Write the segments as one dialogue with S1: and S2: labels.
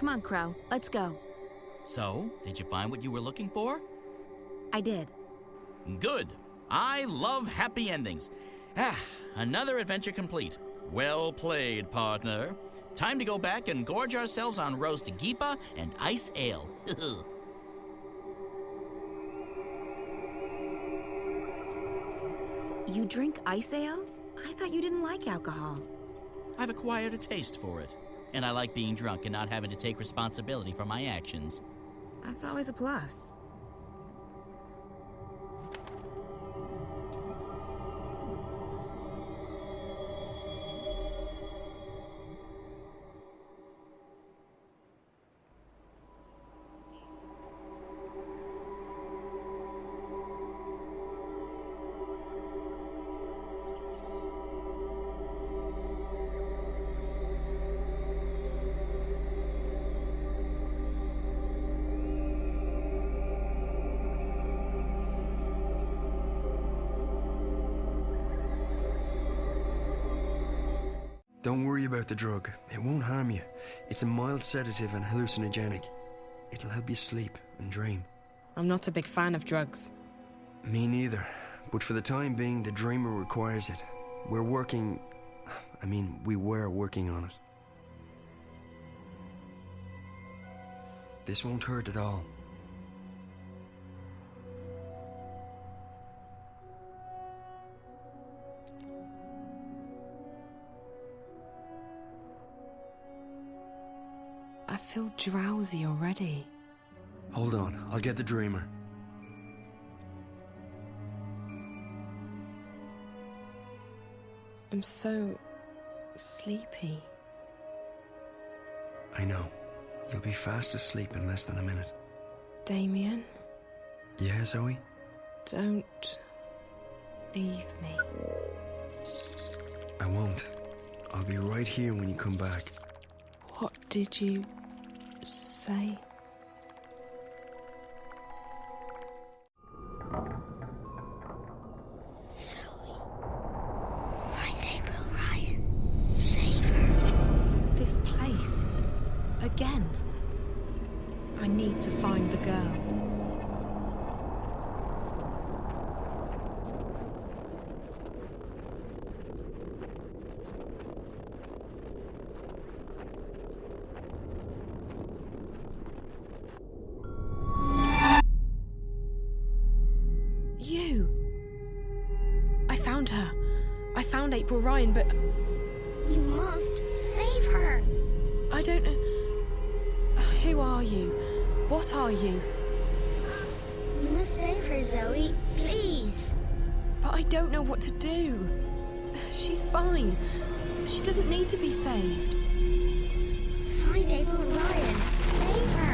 S1: Come on, Crow. Let's go.
S2: So, did you find what you were looking for?
S1: I did.
S2: Good. I love happy endings. Another adventure complete. Well played, partner. Time to go back and gorge ourselves on roast geepa and ice ale.
S1: You drink ice ale? I thought you didn't like alcohol.
S2: I've acquired a taste for it, and I like being drunk and not having to take responsibility for my actions.
S1: That's always a plus.
S3: Don't worry about the drug. It won't harm you. It's a mild sedative and hallucinogenic. It'll help you sleep and dream.
S4: I'm not a big fan of drugs.
S3: Me neither. But for the time being, the dreamer requires it. We were working on it. This won't hurt at all.
S4: I feel drowsy already.
S3: Hold on, I'll get the dreamer.
S4: I'm so sleepy.
S3: I know. You'll be fast asleep in less than a minute.
S4: Damien,
S3: Yeah, Zoe?
S4: don't leave me.
S3: I won't. I'll be right here when you come back.
S4: What did you say?
S5: Zoe, find April Ryan. Save her.
S1: This place. Again. I need to find the girl. You! I found her. I found April Ryan, but
S5: You must save her.
S1: I don't know. Who are you? What are you?
S5: You must save her, Zoe. Please.
S1: But I don't know what to do. She's fine. She doesn't need to be saved.
S5: Find April Ryan. Save her.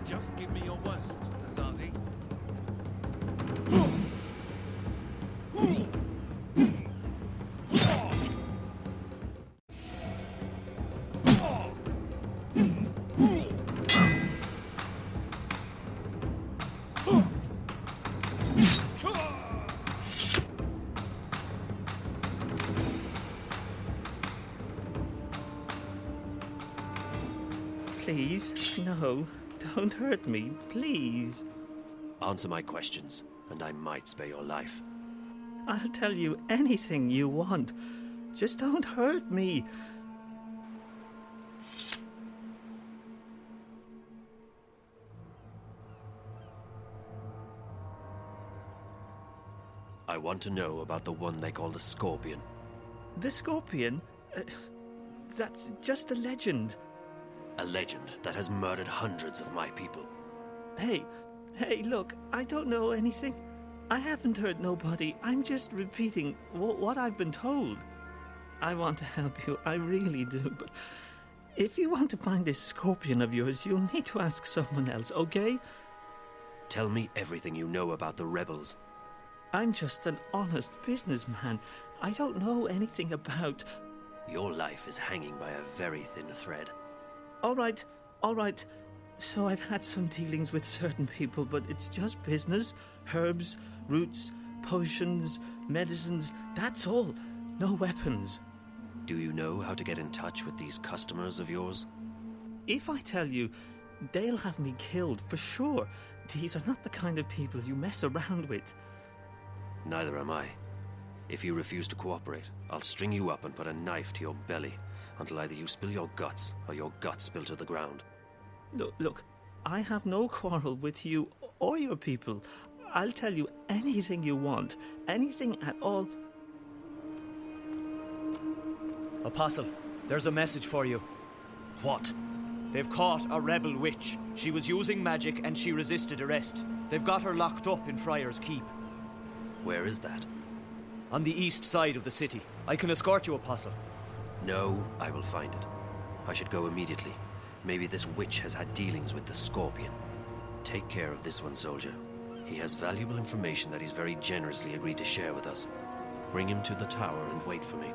S6: Just give me your worst, Azadi.
S7: Please, no. Don't hurt me, please.
S8: Answer my questions, and I might spare your life.
S7: I'll tell you anything you want. Just don't hurt me.
S8: I want to know about the one they call the Scorpion.
S7: The Scorpion? That's just a legend.
S8: A legend that has murdered hundreds of my people.
S7: Hey, look, I don't know anything. I haven't hurt nobody. I'm just repeating what I've been told. I want to help you, I really do, but If you want to find this scorpion of yours, you'll need to ask someone else, okay?
S8: Tell me everything you know about the rebels.
S7: I'm just an honest businessman. I don't know anything about...
S8: Your life is hanging by a very thin thread.
S7: All right. So I've had some dealings with certain people, but it's just business. Herbs, roots, potions, medicines, that's all. No weapons.
S8: Do you know how to get in touch with these customers of yours?
S7: If I tell you, they'll have me killed for sure. These are not the kind of people you mess around with.
S8: Neither am I. If you refuse to cooperate, I'll string you up and put a knife to your belly until either you spill your guts or your guts spill to the ground.
S7: Look, I have no quarrel with you or your people. I'll tell you anything you want, anything at all.
S9: Apostle, there's a message for you.
S8: What?
S9: They've caught a rebel witch. She was using magic and she resisted arrest. They've got her locked up in Friar's Keep.
S8: Where is that?
S9: On the east side of the city. I can escort you, Apostle.
S8: No, I will find it. I should go immediately. Maybe this witch has had dealings with the Scorpion. Take care of this one, soldier. He has valuable information that he's very generously agreed to share with us. Bring him to the tower and wait for me.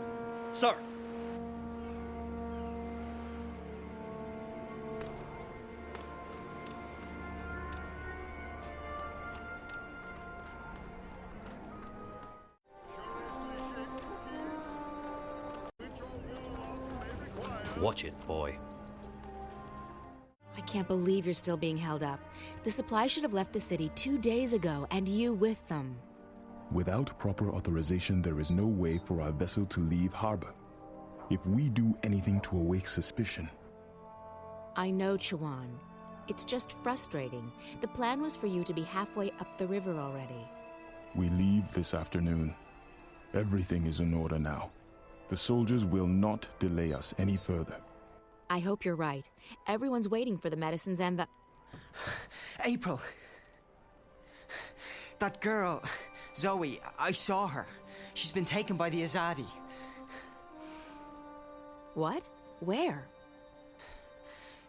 S9: Sir!
S8: Watch it, boy.
S10: I can't believe you're still being held up. The supply should have left the city 2 days ago, and you with them.
S11: Without proper authorization, there is no way for our vessel to leave harbor. If we do anything to awake suspicion...
S10: I know, Chuan. It's just frustrating. The plan was for you to be halfway up the river already.
S11: We leave this afternoon. Everything is in order now. The soldiers will not delay us any further.
S10: I hope you're right. Everyone's waiting for the medicines and the...
S12: April! That girl, Zoe, I saw her. She's been taken by the Azadi.
S10: What? Where?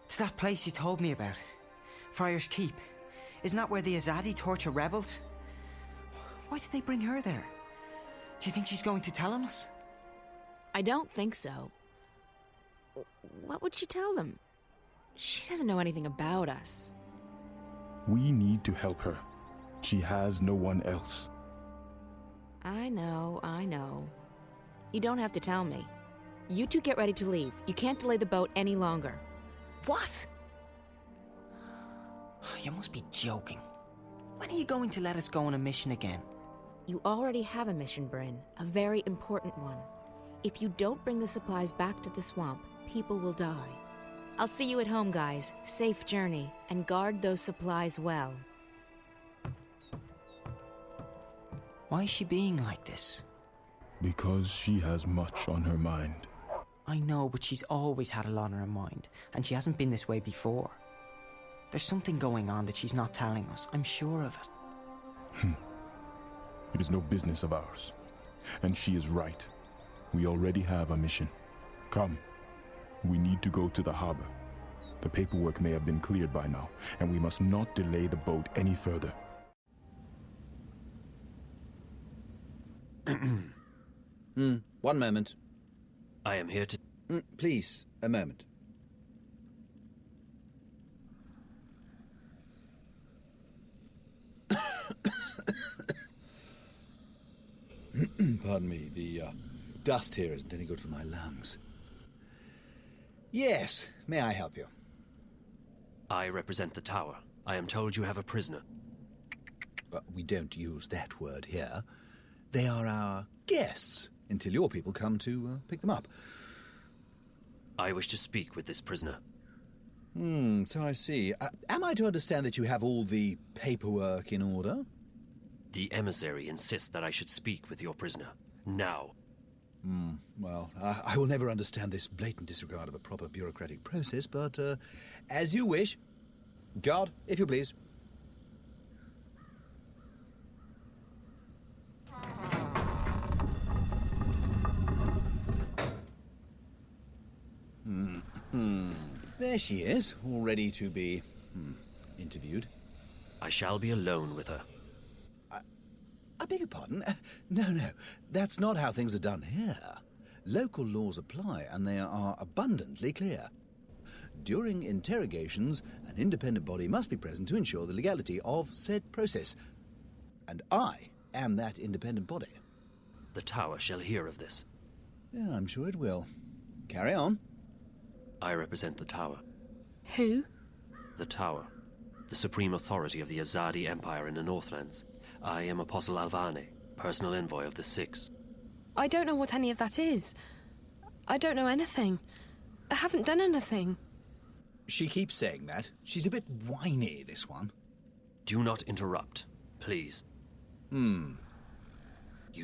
S12: To that place you told me about. Friar's Keep. Isn't that where the Azadi torture rebels? Why did they bring her there? Do you think she's going to tell on us?
S10: I don't think so. What would she tell them? She doesn't know anything about us.
S11: We need to help her. She has no one else.
S10: I know. You don't have to tell me. You two get ready to leave. You can't delay the boat any longer.
S12: What? You must be joking. When are you going to let us go on a mission again?
S10: You already have a mission, Bryn. A very important one. If you don't bring the supplies back to the swamp, people will die. I'll see you at home, guys. Safe journey, and guard those supplies well.
S12: Why is she being like this?
S11: Because she has much on her mind.
S12: I know, but she's always had a lot on her mind, and she hasn't been this way before. There's something going on that she's not telling us. I'm sure of it.
S11: It is no business of ours. And she is right. We already have a mission. Come. We need to go to the harbor. The paperwork may have been cleared by now, and we must not delay the boat any further.
S13: 1 moment.
S8: I am here to...
S13: Please, a moment. Pardon me, the dust here isn't any good for my lungs. Yes, may I help you?
S8: I represent the tower. I am told you have a prisoner.
S13: We don't use that word here. They are our guests, until your people come to pick them up.
S8: I wish to speak with this prisoner.
S13: So I see. Am I to understand that you have all the paperwork in order?
S8: The emissary insists that I should speak with your prisoner. Now.
S13: Well, I will never understand this blatant disregard of a proper bureaucratic process, but as you wish. Guard, if you please. she is, all ready to be interviewed.
S8: I shall be alone with her.
S13: I beg your pardon? No, that's not how things are done here. Local laws apply, and they are abundantly clear. During interrogations, an independent body must be present to ensure the legality of said process. And I am that independent body.
S8: The Tower shall hear of this.
S13: Yeah, I'm sure it will. Carry on.
S8: I represent the Tower.
S1: Who?
S8: The Tower. The supreme authority of the Azadi Empire in the Northlands. I am Apostle Alvane, personal envoy of the Six.
S1: I don't know what any of that is. I don't know anything. I haven't done anything.
S13: She keeps saying that. She's a bit whiny, this one.
S8: Do not interrupt, please. You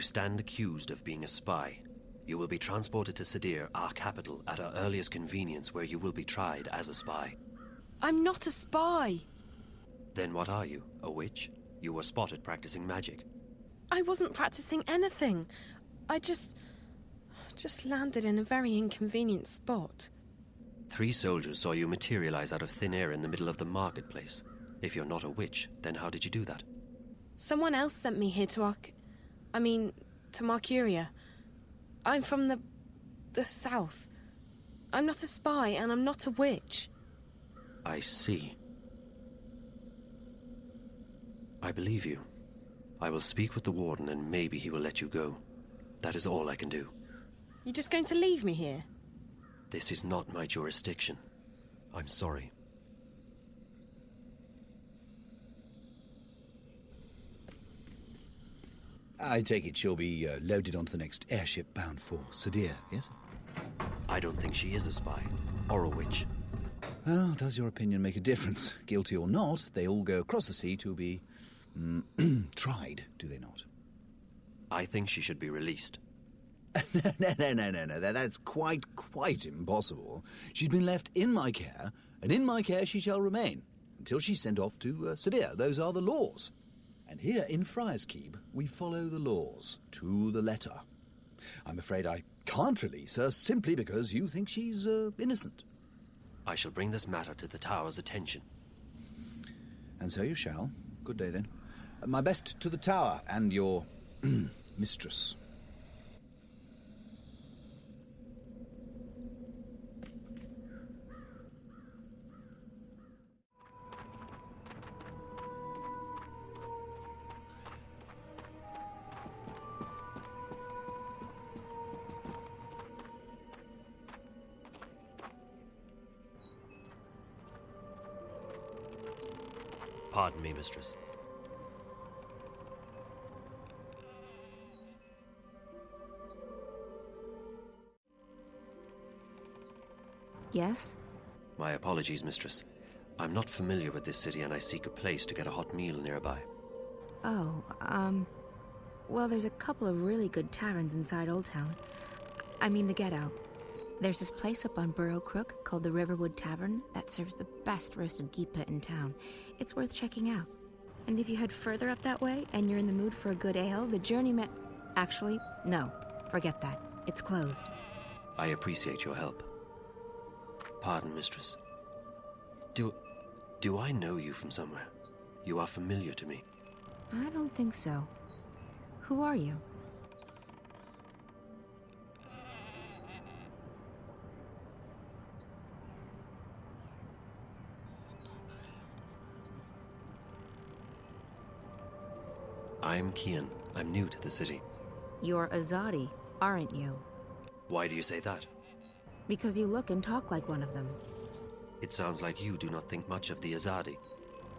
S8: stand accused of being a spy. You will be transported to Sadir, our capital, at our earliest convenience, where you will be tried as a spy.
S1: I'm not a spy.
S8: Then what are you? A witch? You were spotted practicing magic.
S1: I wasn't practicing anything. I just landed in a very inconvenient spot.
S8: 3 soldiers saw you materialize out of thin air in the middle of the marketplace. If you're not a witch, then how did you do that?
S1: Someone else sent me here to Marcuria. I'm from the south. I'm not a spy, and I'm not a witch.
S8: I see. I believe you. I will speak with the warden, and maybe he will let you go. That is all I can do.
S1: You're just going to leave me here?
S8: This is not my jurisdiction. I'm sorry.
S13: I take it she'll be loaded onto the next airship bound for Sadir, yes?
S8: I don't think she is a spy, or a witch.
S13: Well, does your opinion make a difference? Guilty or not, they all go across the sea to be tried, do they not?
S8: I think she should be released.
S13: No, that's quite impossible. She's been left in my care, and in my care she shall remain, until she's sent off to Sadir. Those are the laws. And here in Friar's Keep, we follow the laws to the letter. I'm afraid I can't release her simply because you think she's innocent.
S8: I shall bring this matter to the Tower's attention.
S13: And so you shall. Good day, then. My best to the Tower and your mistress.
S8: Pardon me, mistress.
S10: Yes?
S8: My apologies, mistress. I'm not familiar with this city, and I seek a place to get a hot meal nearby.
S10: Oh, well, there's a couple of really good taverns inside Old Town. I mean the Ghetto. There's this place up on Bureaucratic called the Riverwood Tavern that serves the best roasted geepa in town. It's worth checking out. And if you head further up that way and you're in the mood for a good ale, the journeyman... Actually, no. Forget that. It's closed.
S8: I appreciate your help. Pardon, mistress. Do I know you from somewhere? You are familiar to me.
S10: I don't think so. Who are you?
S8: I'm Kian. I'm new to the city.
S10: You're Azadi, aren't you?
S8: Why do you say that?
S10: Because you look and talk like one of them.
S8: It sounds like you do not think much of the Azadi.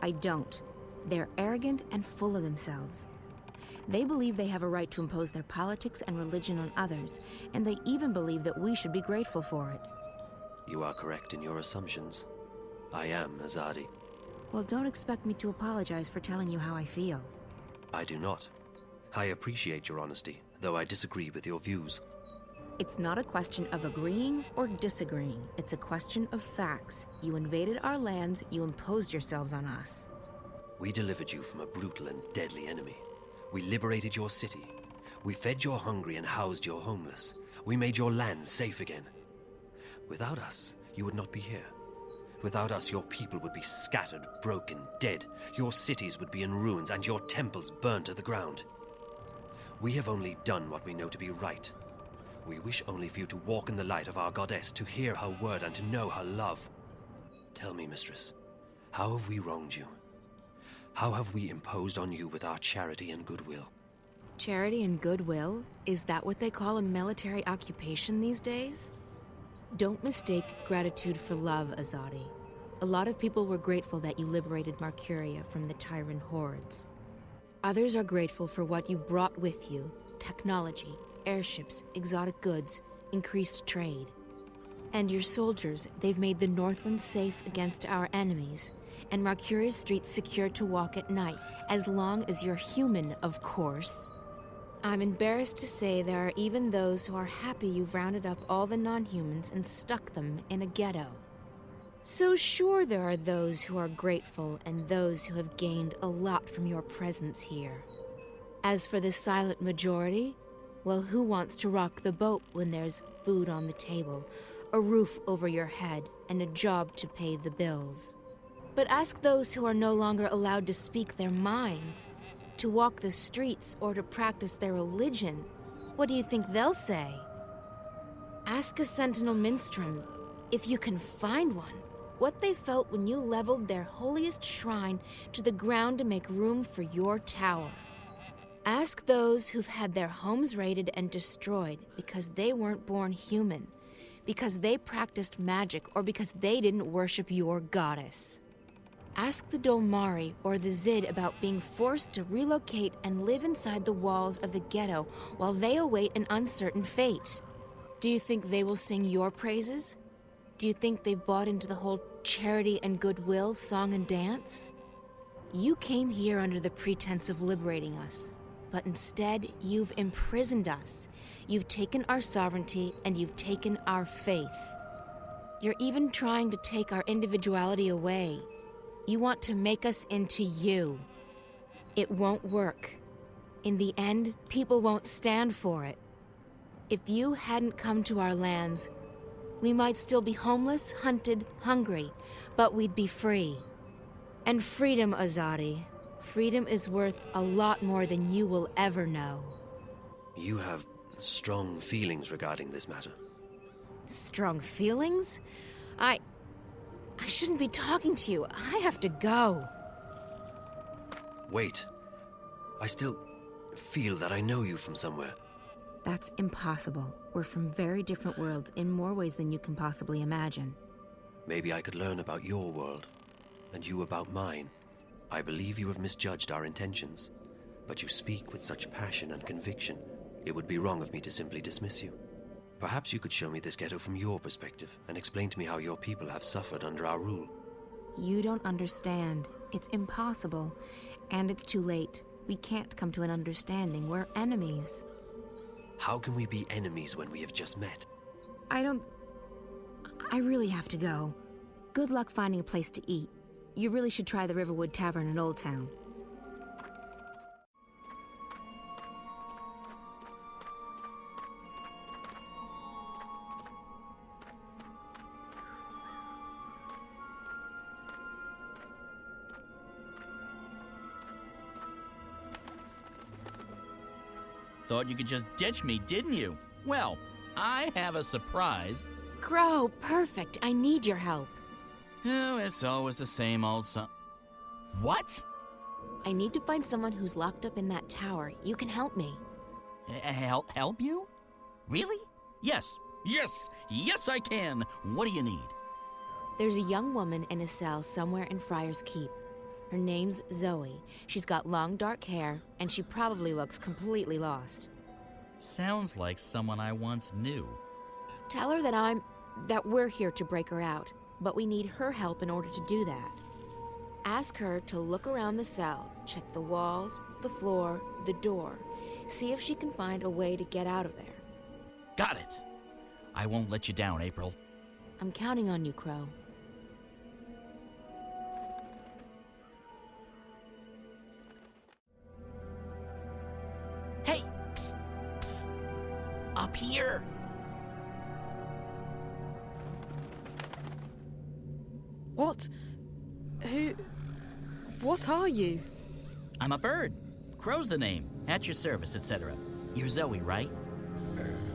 S10: I don't. They're arrogant and full of themselves. They believe they have a right to impose their politics and religion on others, and they even believe that we should be grateful for it.
S8: You are correct in your assumptions. I am Azadi.
S10: Well, don't expect me to apologize for telling you how I feel.
S8: I do not. I appreciate your honesty, though I disagree with your views.
S10: It's not a question of agreeing or disagreeing. It's a question of facts. You invaded our lands, you imposed yourselves on us.
S8: We delivered you from a brutal and deadly enemy. We liberated your city. We fed your hungry and housed your homeless. We made your land safe again. Without us, you would not be here. Without us, your people would be scattered, broken, dead. Your cities would be in ruins, and your temples burned to the ground. We have only done what we know to be right. We wish only for you to walk in the light of our goddess, to hear her word and to know her love. Tell me, mistress, how have we wronged you? How have we imposed on you with our charity and goodwill?
S10: Charity and goodwill? Is that what they call a military occupation these days? Don't mistake gratitude for love, Azadi. A lot of people were grateful that you liberated Marcuria from the Tyrant hordes. Others are grateful for what you've brought with you: technology, airships, exotic goods, increased trade. And your soldiers, they've made the Northlands safe against our enemies, and Marcuria's streets secure to walk at night, as long as you're human, of course. I'm embarrassed to say there are even those who are happy you've rounded up all the non-humans and stuck them in a ghetto. So sure, there are those who are grateful and those who have gained a lot from your presence here. As for the silent majority, well, who wants to rock the boat when there's food on the table, a roof over your head, and a job to pay the bills? But ask those who are no longer allowed to speak their minds, to walk the streets, or to practice their religion. What do you think they'll say? Ask a sentinel minstrel, if you can find one, what they felt when you leveled their holiest shrine to the ground to make room for your tower. Ask those who've had their homes raided and destroyed because they weren't born human, because they practiced magic, or because they didn't worship your goddess. Ask the Dolmari or the Zid about being forced to relocate and live inside the walls of the ghetto while they await an uncertain fate. Do you think they will sing your praises? Do you think they've bought into the whole charity and goodwill song and dance? You came here under the pretense of liberating us, but instead you've imprisoned us. You've taken our sovereignty and you've taken our faith. You're even trying to take our individuality away. You want to make us into you. It won't work. In the end, people won't stand for it. If you hadn't come to our lands, we might still be homeless, hunted, hungry, but we'd be free. And freedom, Azadi, freedom is worth a lot more than you will ever know.
S8: You have strong feelings regarding this matter.
S10: Strong feelings? I shouldn't be talking to you. I have to go.
S8: Wait. I still feel that I know you from somewhere.
S10: That's impossible. We're from very different worlds in more ways than you can possibly imagine.
S8: Maybe I could learn about your world, and you about mine. I believe you have misjudged our intentions, but you speak with such passion and conviction. It would be wrong of me to simply dismiss you. Perhaps you could show me this ghetto from your perspective and explain to me how your people have suffered under our rule.
S10: You don't understand. It's impossible. And it's too late. We can't come to an understanding. We're enemies.
S8: How can we be enemies when we have just met?
S10: I really have to go. Good luck finding a place to eat. You really should try the Riverwood Tavern in Old Town.
S2: Thought you could just ditch me, didn't you? Well, I have a surprise.
S10: Crow, perfect. I need your help.
S2: Oh, it's always the same old What?
S10: I need to find someone who's locked up in that tower. You can help me.
S2: Help you? Really? Yes, I can. What do you need?
S10: There's a young woman in a cell somewhere in Friar's Keep. Her name's Zoe. She's got long dark hair, and she probably looks completely lost.
S2: Sounds like someone I once knew.
S10: Tell her that we're here to break her out, but we need her help in order to do that. Ask her to look around the cell, check the walls, the floor, the door, see if she can find a way to get out of there.
S2: Got it. I won't let you down, April.
S10: I'm counting on you, Crow.
S2: Hey! Psst, psst. Up here!
S4: What? What are you?
S2: I'm a bird. Crow's the name. At your service, etc. You're Zoe, right?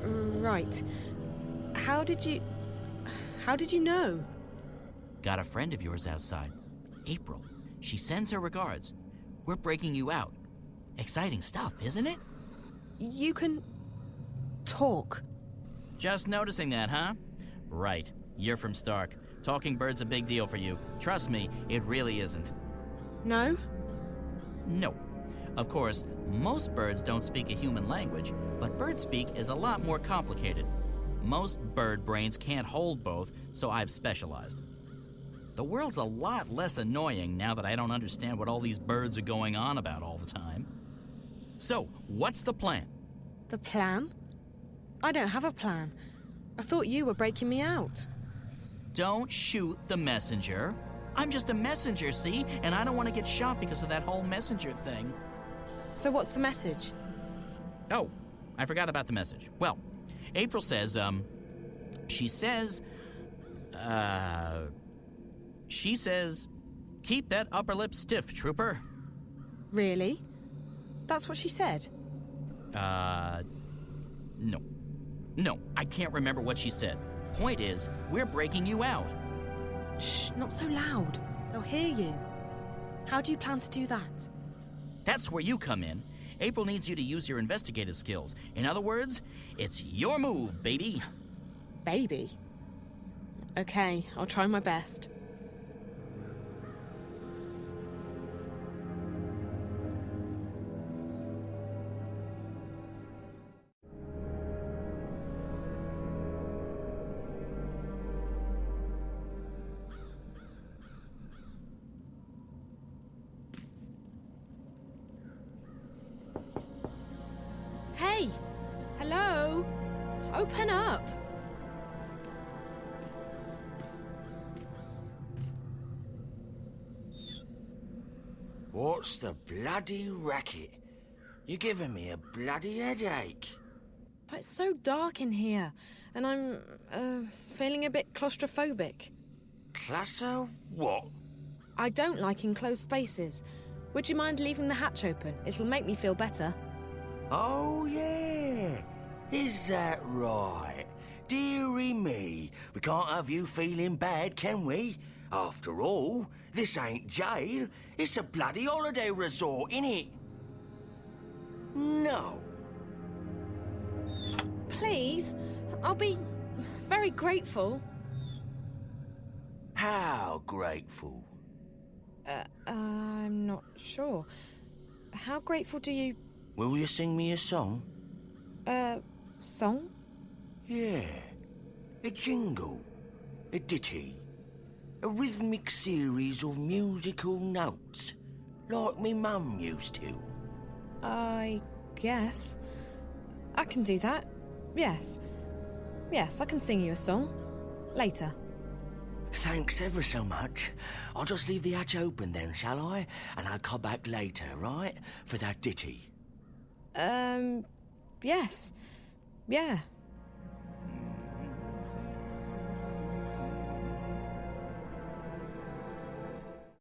S4: Right. How did you know?
S2: Got a friend of yours outside. April. She sends her regards. We're breaking you out. Exciting stuff, isn't it?
S4: You can talk.
S2: Just noticing that, huh? Right. You're from Stark. Talking bird's a big deal for you. Trust me, it really isn't.
S4: No?
S2: No. Of course, most birds don't speak a human language, but bird speak is a lot more complicated. Most bird brains can't hold both, so I've specialized. The world's a lot less annoying now that I don't understand what all these birds are going on about all the time. So, what's the plan?
S4: The plan? I don't have a plan. I thought you were breaking me out.
S2: Don't shoot the messenger. I'm just a messenger, see? And I don't want to get shot because of that whole messenger thing.
S4: So what's the message?
S2: Oh, I forgot about the message. Well, April says, she says, keep that upper lip stiff, trooper.
S4: Really? That's what she said?
S2: No. No, I can't remember what she said. Point is, we're breaking you out.
S4: Shh, not so loud. They'll hear you. How do you plan to do that?
S2: That's where you come in. April needs you to use your investigative skills. In other words, it's your move, baby.
S4: Baby? Okay, I'll try my best. Hey! Hello? Open up!
S14: What's the bloody racket? You're giving me a bloody headache.
S4: It's so dark in here, and I'm, feeling a bit claustrophobic.
S14: Classo? What?
S4: I don't like enclosed spaces. Would you mind leaving the hatch open? It'll make me feel better.
S14: Oh, yeah. Is that right? Dearie me, we can't have you feeling bad, can we? After all, this ain't jail. It's a bloody holiday resort, innit? No.
S4: Please, I'll be very grateful.
S14: How grateful?
S4: I'm not sure. How grateful do you...
S14: Will you sing me a song?
S4: Song?
S14: Yeah. A jingle. A ditty. A rhythmic series of musical notes. Like me mum used to.
S4: I guess. I can do that. Yes. Yes, I can sing you a song. Later.
S14: Thanks ever so much. I'll just leave the hatch open then, shall I? And I'll come back later, right? For that ditty.
S4: Yes. Yeah,